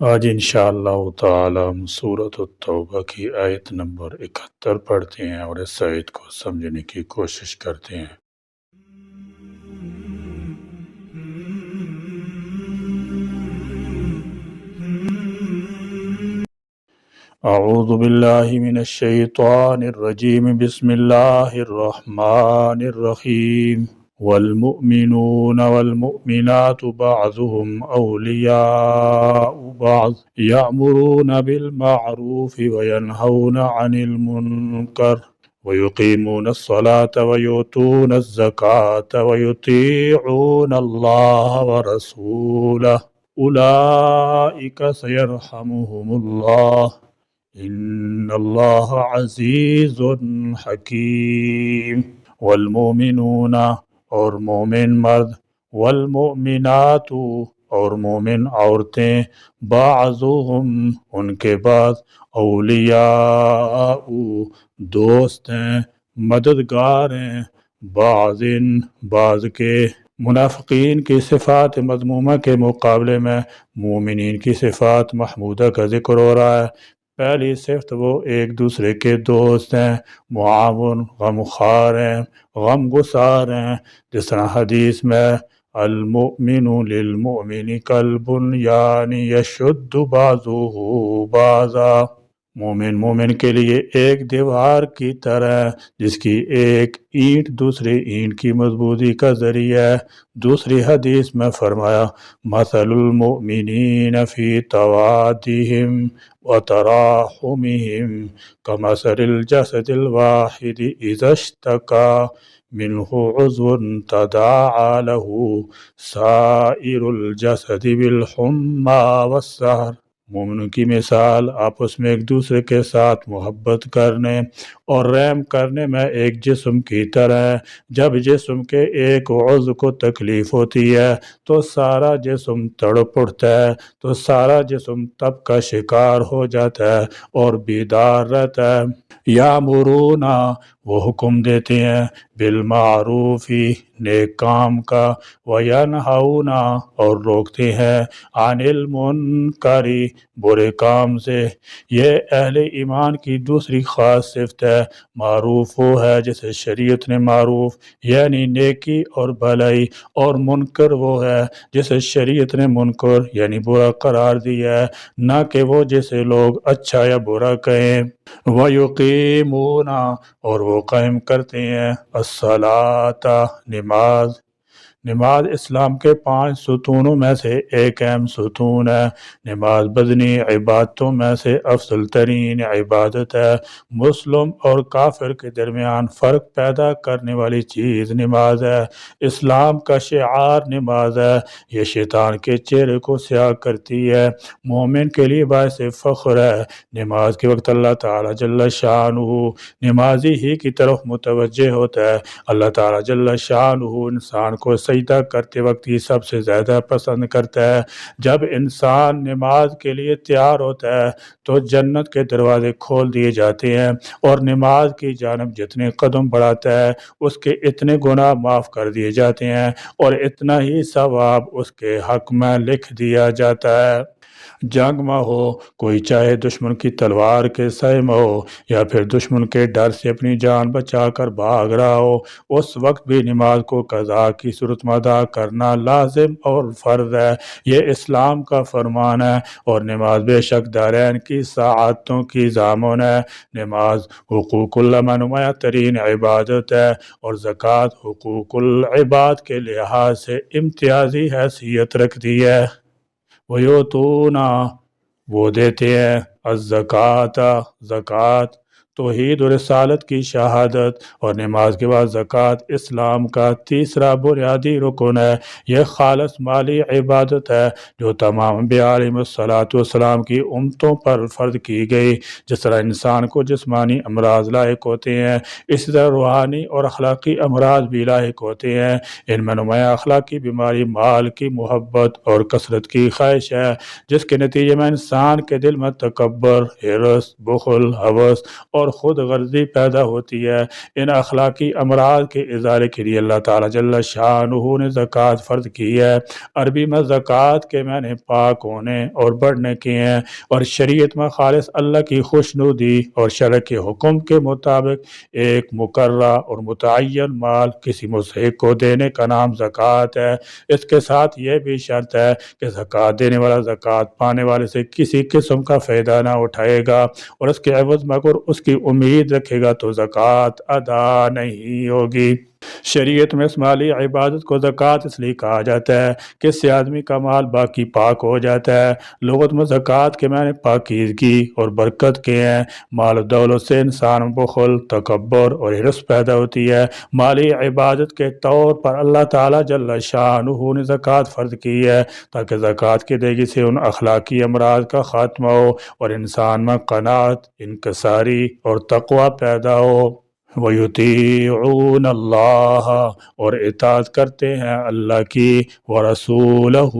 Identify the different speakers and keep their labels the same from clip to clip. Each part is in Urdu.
Speaker 1: آج انشاءاللہ تعالی ہم سورۃ التوبہ کی آیت نمبر 71 پڑھتے ہیں اور اس آیت کو سمجھنے کی کوشش کرتے ہیں۔ اعوذ باللہ من الشیطان الرجیم، بسم اللہ الرحمن الرحیم۔ والمؤمنون والمؤمنات بعضهم أولياء بعض يأمرون بالمعروف وينهون عن المنكر ويقيمون الصلاة ويؤتون الزكاة ويطيعون الله ورسوله أولئك سيرحمهم الله إن الله عزيز حكيم۔ والمؤمنون اور مومن مرد، والمؤمنات اور مومن عورتیں، بعضهم ان کے بعض، اولیاء دوست ہیں، مددگار ہیں، بعض کے۔ منافقین کی صفات مذمومہ کے مقابلے میں مومنین کی صفات محمودہ کا ذکر ہو رہا ہے۔ پہلی صفت وہ ایک دوسرے کے دوست ہیں، معاون، غم خوار ہیں، غم گسار ہیں، جس طرح حدیث میں المؤمن للمؤمن کالبنیان یشد بعضہ بعضا، مومن کے لیے ایک دیوار کی طرح جس کی ایک اینٹ دوسری اینٹ کی مضبوطی کا ذریعہ ہے۔ دوسری حدیث میں فرمایا مثل المؤمنین فی توادہم وتراحمہم کمثل الجسد الواحد اذا اشتکا منہ عضو تداعی لہ سائر الجسد بالحمى والسہر۔ مومنوں کی مثال آپس میں ایک دوسرے کے ساتھ محبت کرنے اور رحم کرنے میں ایک جسم کی طرح ہے۔ جب جسم کے ایک عضو کو تکلیف ہوتی ہے تو سارا جسم تڑپ اٹھتا ہے، تو سارا جسم تب کا شکار ہو جاتا ہے اور بیدار رہتا ہے۔ یامرون وہ حکم دیتے ہیں بالمعروف نیک کام کا، وینہون اور روکتے ہیں عن المنکر برے کام سے۔ یہ اہل ایمان کی دوسری خاص صفت ہے۔ معروف وہ ہے جسے شریعت نے معروف یعنی نیکی اور بھلائی، اور منکر وہ ہے جسے شریعت نے منکر یعنی برا قرار دیا ہے، نہ کہ وہ جسے لوگ اچھا یا برا کہیں۔ وَيُقِيمُونَ اور وہ قائم کرتے ہیں الصلاۃ نماز اسلام کے 5 ستونوں میں سے ایک اہم ستون ہے۔ نماز بدنی عبادتوں میں سے افضل ترین عبادت ہے۔ مسلم اور کافر کے درمیان فرق پیدا کرنے والی چیز نماز ہے۔ اسلام کا شعار نماز ہے۔ یہ شیطان کے چہرے کو سیاہ کرتی ہے۔ مومن کے لیے باعث فخر ہے۔ نماز کے وقت اللہ تعالیٰ جل شانہ نمازی ہی کی طرف متوجہ ہوتا ہے۔ اللہ تعالیٰ جل شانہ انسان کو سجدہ کرتے وقت ہی سب سے زیادہ پسند کرتا ہے۔ جب انسان نماز کے لیے تیار ہوتا ہے تو جنت کے دروازے کھول دیے جاتے ہیں، اور نماز کی جانب جتنے قدم بڑھاتا ہے اس کے اتنے گناہ معاف کر دیے جاتے ہیں، اور اتنا ہی ثواب اس کے حق میں لکھ دیا جاتا ہے۔ جنگ میں ہو، کوئی چاہے دشمن کی تلوار کے سائے میں ہو یا پھر دشمن کے ڈر سے اپنی جان بچا کر بھاگ رہا ہو، اس وقت بھی نماز کو قضا کی صورت میں ادا کرنا لازم اور فرض ہے۔ یہ اسلام کا فرمان ہے، اور نماز بے شک دارین کی سعادتوں کی ضامن ہے۔ نماز حقوق اللہ میں نمایاں ترین عبادت ہے، اور زکوٰۃ حقوق العباد کے لحاظ سے امتیازی حیثیت رکھتی ہے۔ وَيُؤْتُونَ وہ دیتے ہیں الزکوٰۃ زکوٰۃ، توحید و رسالت کی شہادت، اور نماز کے بعد زکوٰۃ اسلام کا تیسرا بنیادی رکن ہے۔ یہ خالص مالی عبادت ہے جو تمام انبیاء علیہم الصلاۃ والسلام کی امتوں پر فرض کی گئی۔ جس طرح انسان کو جسمانی امراض لاحق ہوتے ہیں، اسی طرح روحانی اور اخلاقی امراض بھی لاحق ہوتے ہیں۔ ان میں نمایاں اخلاقی بیماری مال کی محبت اور کثرت کی خواہش ہے، جس کے نتیجے میں انسان کے دل میں تکبر، حرص، بخل، ہوس اور خود غرضی پیدا ہوتی ہے۔ ان اخلاقی امراض کے ازالے کے لیے اللہ تعالیٰ جل شانہ نے زکوٰۃ فرض کی ہے۔ عربی میں زکوٰۃ کے معنی پاک ہونے اور بڑھنے کے ہیں، اور شریعت میں خالص اللہ کی خوشنودی اور شرع کے حکم کے مطابق ایک مقررہ اور متعین مال کسی مستحق کو دینے کا نام زکوٰۃ ہے۔ اس کے ساتھ یہ بھی شرط ہے کہ زکوٰۃ دینے والا زکوٰۃ پانے والے سے کسی قسم کا فائدہ نہ اٹھائے گا، اور اس کے عوض میں اگر اس کی امید رکھے گا تو زکوٰۃ ادا نہیں ہوگی۔ شریعت میں اس مالی عبادت کو زکوٰۃ اس لیے کہا جاتا ہے کہ اس سے آدمی کا مال باقی پاک ہو جاتا ہے۔ لغت میں زکوٰۃ کے معنی پاکیزگی اور برکت کے ہیں۔ مال و دولت سے انسان بخل، تکبر اور حرص پیدا ہوتی ہے۔ مالی عبادت کے طور پر اللہ تعالیٰ جل شانہ نے زکوٰۃ فرض کی ہے تاکہ زکوٰۃ کی ادائیگی سے ان اخلاقی امراض کا خاتمہ ہو اور انسان میں قناعت، انکساری اور تقوی پیدا ہو۔ وَيُطِيعُونَ اللَّهَ اور اطاعت کرتے ہیں اللہ کی، وَرَسُولَهُ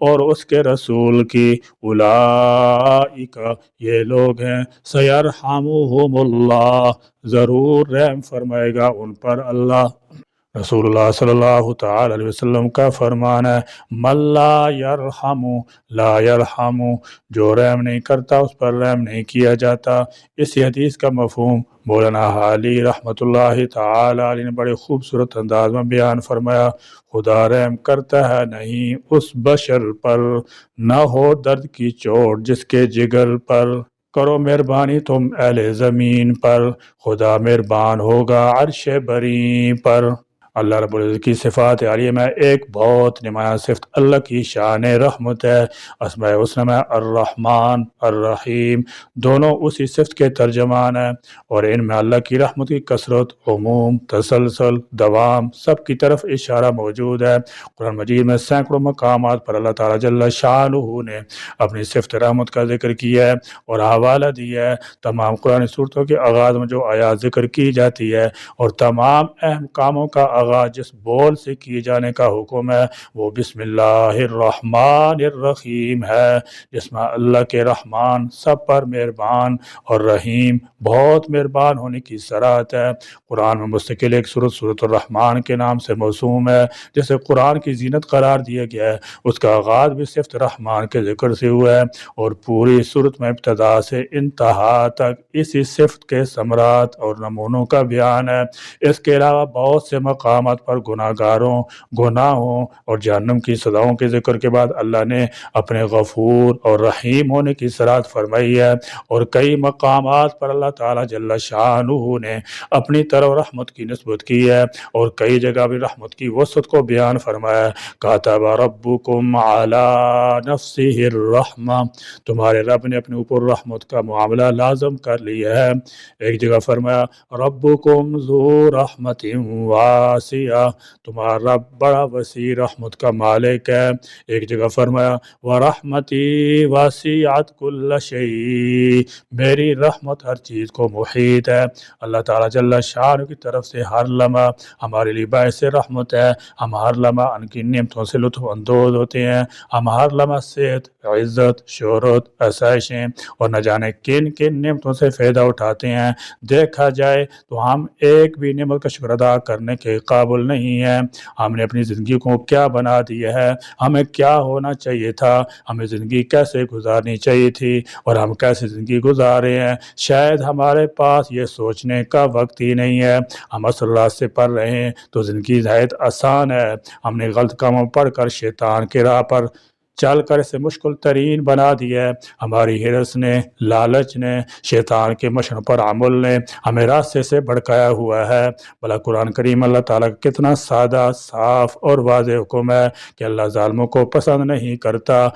Speaker 1: اور اس کے رسول کی، اولئک یہ لوگ ہیں، سَيَرْحَمُهُمُ اللَّهُ ضرور رحم فرمائے گا ان پر اللہ۔ رسول اللہ صلی اللہ تعالی علیہ وسلم کا فرمان ہے، من لا یرحم لا یرحم، جو رحم نہیں کرتا اس پر رحم نہیں کیا جاتا۔ اس حدیث کا مفہوم مولانا حالی رحمۃ اللہ تعالی علیہ نے بڑے خوبصورت انداز میں بیان فرمایا۔ خدا رحم کرتا ہے نہیں اس بشر پر، نہ ہو درد کی چوٹ جس کے جگر پر، کرو مہربانی تم اہل زمین پر، خدا مہربان ہوگا عرش بری پر۔ اللہ رب العزت کی صفات عالیہ میں ایک بہت نمایاں صفت اللہ کی شان رحمت ہے۔ اسماء الحسنی میں الرحمن الرحیم دونوں اسی صفت کے ترجمان ہیں، اور ان میں اللہ کی رحمت کی کثرت، عموم، تسلسل، دوام سب کی طرف اشارہ موجود ہے۔ قرآن مجید میں سینکڑوں مقامات پر اللہ تعالیٰ جل شانہ نے اپنی صفت رحمت کا ذکر کیا ہے اور حوالہ دیا ہے۔ تمام قرآن صورتوں کے آغاز میں جو آیات ذکر کی جاتی ہے اور تمام اہم کاموں کا آغاز جس بول سے کیے جانے کا حکم ہے وہ بسم اللہ الرحمن الرحیم ہے، جس میں اللہ کے رحمان سب پر مہربان اور رحیم بہت مہربان ہونے کی صراحت ہے۔ قرآن میں مستقل ایک سورۃ الرحمن کے نام سے موسوم ہے، جسے قرآن کی زینت قرار دیا گیا ہے۔ اس کا آغاز بھی صفت رحمان کے ذکر سے ہوا ہے، اور پوری سورت میں ابتدا سے انتہا تک اسی صفت کے ثمرات اور نمونوں کا بیان ہے۔ اس کے علاوہ بہت سے مقامات پر گناہ گاروں، گناہوں اور جہنم کی سزاؤں کے ذکر کے بعد اللہ نے اپنے غفور اور رحیم ہونے کی صراحت فرمائی ہے، اور کئی مقامات پر اللہ تعالیٰ جل شانہ نے اپنی طرف رحمت کی نسبت کی ہے، اور کئی جگہ بھی رحمت کی وسعت کو بیان فرمایا ہے۔ کاتب ربکم علی نفسہ الرحمہ، تمہارے رب نے اپنے اوپر رحمت کا معاملہ لازم کر لیا ہے۔ ایک جگہ فرمایا ربکم ذو رحمت واسعہ، تمہارا رب بڑا وسیع رحمت کا مالک ہے۔ ایک جگہ فرمایا ورحمتی وسعت کل شیء، میری رحمت ہر چیز کو محیط ہے۔ اللہ تعالیٰ جل شانہ کی طرف سے ہر لمحہ ہمارے لیے باعث رحمت ہے۔ ہم ہر لمحہ ان کی نعمتوں سے لطف اندوز ہوتے ہیں۔ ہم ہر لمحہ صحت، عزت، شہرت، آسائشیں اور نہ جانے کن کن نعمتوں سے فائدہ اٹھاتے ہیں۔ دیکھا جائے تو ہم ایک بھی نعمت کا شکر ادا کرنے کے قابل نہیں ہیں۔ ہم نے اپنی زندگی کو کیا بنا دیا ہے، ہمیں کیا ہونا چاہیے تھا، ہمیں زندگی کیسے گزارنی چاہیے تھی، اور ہم کیسے زندگی گزار رہے ہیں، شاید ہمارے پاس یہ سوچنے کا وقت ہی نہیں ہے۔ ہم اصل راستے سے پڑھ رہے ہیں تو زندگی نہایت آسان ہے، ہم نے غلط کاموں پڑھ کر شیطان کے راہ پر چل کر اسے مشکل ترین بنا دیا ہے۔ ہماری حرص نے، لالچ نے، شیطان کے مشن پر عمل نے ہمیں راستے سے بھٹکایا ہوا ہے۔ بھلا قرآن کریم اللہ تعالیٰ کا کتنا سادہ، صاف اور واضح حکم ہے کہ اللہ ظالموں کو پسند نہیں کرتا،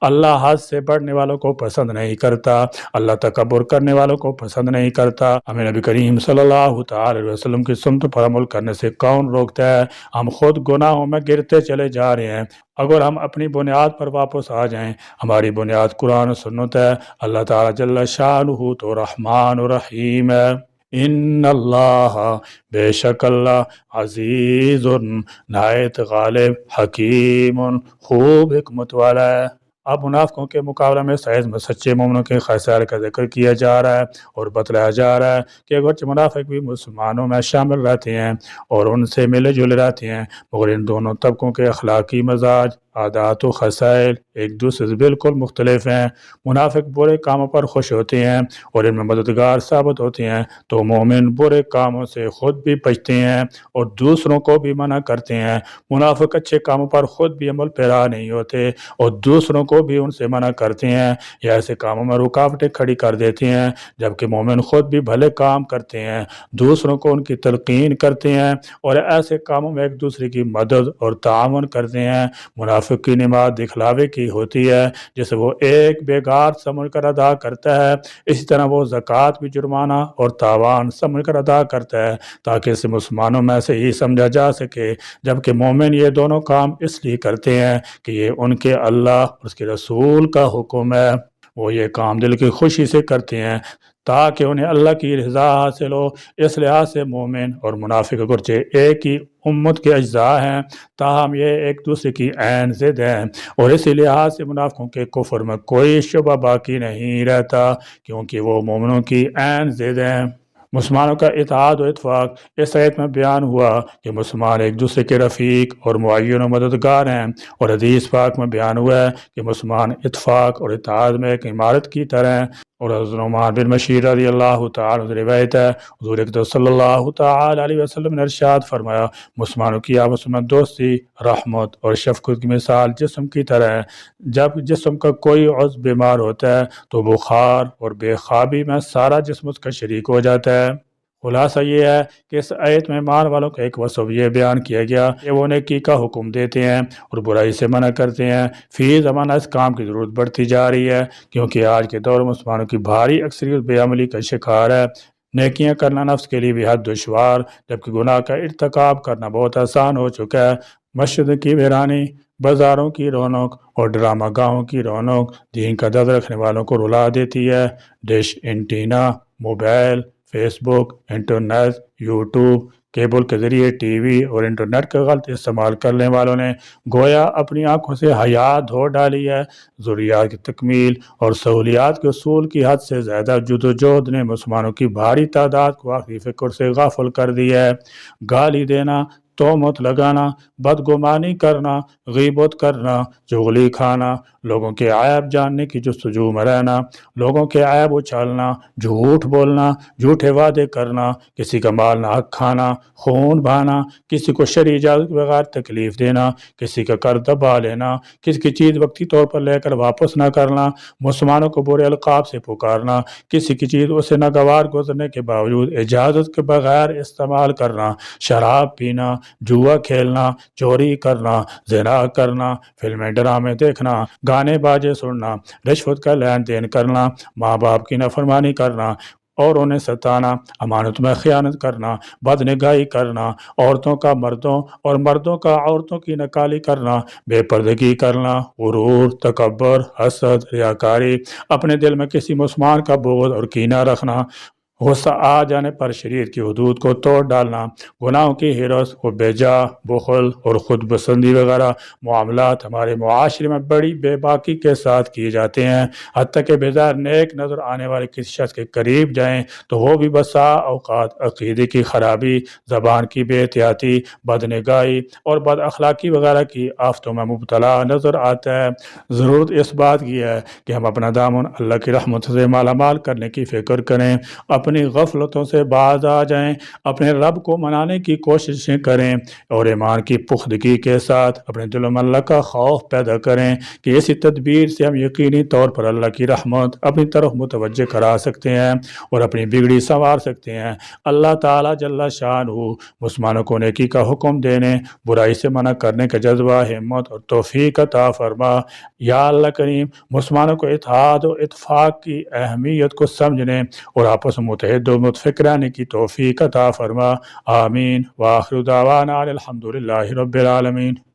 Speaker 1: اللہ حد سے بڑھنے والوں کو پسند نہیں کرتا، اللہ تکبر کرنے والوں کو پسند نہیں کرتا۔ ہمیں نبی کریم صلی اللہ تعالی علیہ وسلم کی سنت پر عمل کرنے سے کون روکتا ہے؟ ہم خود گناہوں میں گرتے چلے جا رہے ہیں۔ اگر ہم اپنی بنیاد پر واپس آ جائیں، ہماری بنیاد قرآن و سنت ہے، اللہ تعالیٰ جل شانہ تو رحمان و رحیم ہے۔ ان اللہ، بے شک اللہ، عزیز، نہایت غالب، حکیم، خوب حکمت والا ہے۔ اب منافقوں کے مقابلے میں صحیح میں سچے مومنوں کے خصال کا ذکر کیا جا رہا ہے اور بتلایا جا رہا ہے کہ اگرچہ منافق بھی مسلمانوں میں شامل رہتے ہیں اور ان سے ملے جلے رہتے ہیں، مگر ان دونوں طبقوں کے اخلاقی مزاج، عادات و خصائل ایک دوسرے سے بالکل مختلف ہیں۔ منافق برے کاموں پر خوش ہوتے ہیں اور ان میں مددگار ثابت ہوتے ہیں، تو مومن برے کاموں سے خود بھی بچتے ہیں اور دوسروں کو بھی منع کرتے ہیں۔ منافق اچھے کاموں پر خود بھی عمل پیرا نہیں ہوتے اور دوسروں کو بھی ان سے منع کرتے ہیں یا ایسے کاموں میں رکاوٹیں کھڑی کر دیتے ہیں، جبکہ مومن خود بھی بھلے کام کرتے ہیں، دوسروں کو ان کی تلقین کرتے ہیں اور ایسے کاموں میں ایک دوسرے کی مدد اور تعاون کرتے ہیں۔ منافق کی نماز دکھلاوے کی ہوتی ہے، جسے وہ ایک بیگار سمجھ کر ادا کرتا ہے، اسی طرح وہ زکوٰۃ بھی جرمانہ اور تاوان سمجھ کر ادا کرتا ہے تاکہ اسے مسلمانوں میں سے ہی سمجھا جا سکے، جبکہ مومن یہ دونوں کام اس لیے کرتے ہیں کہ یہ ان کے اللہ اور اس کے رسول کا حکم ہے۔ وہ یہ کام دل کی خوشی سے کرتے ہیں تاکہ انہیں اللہ کی رضا حاصل ہو۔ اس لحاظ سے مومن اور منافق اگرچہ ایک ہی امت کے اجزاء ہیں، تاہم یہ ایک دوسرے کی عین ضد ہیں، اور اسی لحاظ سے منافقوں کے کفر میں کوئی شبہ باقی نہیں رہتا، کیونکہ وہ مومنوں کی عین ضد ہیں۔ مسلمانوں کا اتحاد و اتفاق اس آیت میں بیان ہوا کہ مسلمان ایک دوسرے کے رفیق اور معین و مددگار ہیں، اور حدیث پاک میں بیان ہوا ہے کہ مسلمان اتفاق اور اتحاد میں ایک عمارت کی طرح ہیں، اور حضرت نعمان بن بشیر رضی اللہ تعالی عنہ روایت ہے، حضور اقدس صلی اللہ تعالی علیہ وسلم نے ارشاد فرمایا، مسلمانوں کی آپس میں دوستی، رحمت اور شفقت کی مثال جسم کی طرح ہے۔ جب جسم کا کوئی عضو بیمار ہوتا ہے تو بخار اور بے خوابی میں سارا جسم اس کا شریک ہو جاتا ہے۔ خلاصہ یہ ہے کہ اس آیت میں ایمان والوں کا ایک وصف یہ بیان کیا گیا کہ وہ نیکی کا حکم دیتے ہیں اور برائی سے منع کرتے ہیں۔ فی زمانہ اس کام کی ضرورت بڑھتی جا رہی ہے، کیونکہ آج کے دور میں مسلمانوں کی بھاری اکثریت بے عملی کا شکار ہے۔ نیکیاں کرنا نفس کے لیے بے حد دشوار، جبکہ گناہ کا ارتکاب کرنا بہت آسان ہو چکا ہے۔ مسجد کی ویرانی، بازاروں کی رونق اور ڈرامہ گاہوں کی رونق دین کا درد رکھنے والوں کو رلا دیتی ہے۔ ڈش، اینٹینا، موبائل، فیس بک، انٹرنیٹ، یوٹیوب، کیبل کے ذریعے ٹی وی اور انٹرنیٹ کا غلط استعمال کرنے والوں نے گویا اپنی آنکھوں سے حیا دھو ڈالی ہے۔ ضروریات کی تکمیل اور سہولیات کے اصول کی حد سے زیادہ جدوجہد نے مسلمانوں کی بھاری تعداد کو آخری فکر سے غافل کر دیا ہے۔ گالی دینا، تہمت لگانا، بدگمانی کرنا، غیبت کرنا، چغلی کھانا، لوگوں کے عیب جاننے کی جستجو میں رہنا، لوگوں کے عیب اچھالنا، جھوٹ بولنا، جھوٹے وعدے کرنا، کسی کا مال نہ حق کھانا، خون بہانا، کسی کو شرعی اجازت کے بغیر تکلیف دینا، کسی کا قرض دبا لینا، کسی کی چیز وقتی طور پر لے کر واپس نہ کرنا، مسلمانوں کو برے القاب سے پکارنا، کسی کی چیز اسے ناگوار گزرنے کے باوجود اجازت کے بغیر استعمال کرنا، شراب پینا، جوا کھیلنا، چوری کرنا، زنا کرنا، فلمیں ڈرامے دیکھنا، گانے باجے سننا، رشوت کا لین دین کرنا، ماں باپ کی نافرمانی کرنا اور انہیں ستانا، امانت میں خیانت کرنا، بدنگاہی کرنا، عورتوں کا مردوں اور مردوں کا عورتوں کی نکالی کرنا، بے پردگی کرنا، غرور، تکبر، حسد، ریاکاری، اپنے دل میں کسی مسلمان کا بغض اور کینہ رکھنا، غصہ آ جانے پر شریعت کی حدود کو توڑ ڈالنا، گناہوں کی ہرس و بیجا، بخل اور خود پسندی وغیرہ معاملات ہمارے معاشرے میں بڑی بے باکی کے ساتھ کیے جاتے ہیں۔ حتیٰ کہ بظاہر نیک نظر آنے والے کسی شخص کے قریب جائیں تو وہ بھی بسا اوقات عقیدے کی خرابی، زبان کی بے احتیاطی، بدنگاہی اور بد اخلاقی وغیرہ کی آفتوں میں مبتلا نظر آتا ہے۔ ضرورت اس بات کی ہے کہ ہم اپنا دامن اللہ کی رحمت سے مالا مال کرنے کی فکر کریں، اپنی غفلتوں سے باز آ جائیں، اپنے رب کو منانے کی کوششیں کریں اور ایمان کی پختگی کے ساتھ اپنے دلوں میں اللہ کا خوف پیدا کریں کہ اسی تدبیر سے ہم یقینی طور پر اللہ کی رحمت اپنی طرف متوجہ کرا سکتے ہیں اور اپنی بگڑی سنوار سکتے ہیں۔ اللہ تعالیٰ جل شانہ مسلمانوں کو نیکی کا حکم دینے، برائی سے منع کرنے کا جذبہ، ہمت اور توفیق عطا فرما۔ یا اللہ کریم، مسلمانوں کو اتحاد و اتفاق کی اہمیت کو سمجھنے اور آپس میں متحد و متفق رہنے کی توفیق عطا فرما۔ آمین۔ وآخر دعوانا الحمد للہ رب العالمین۔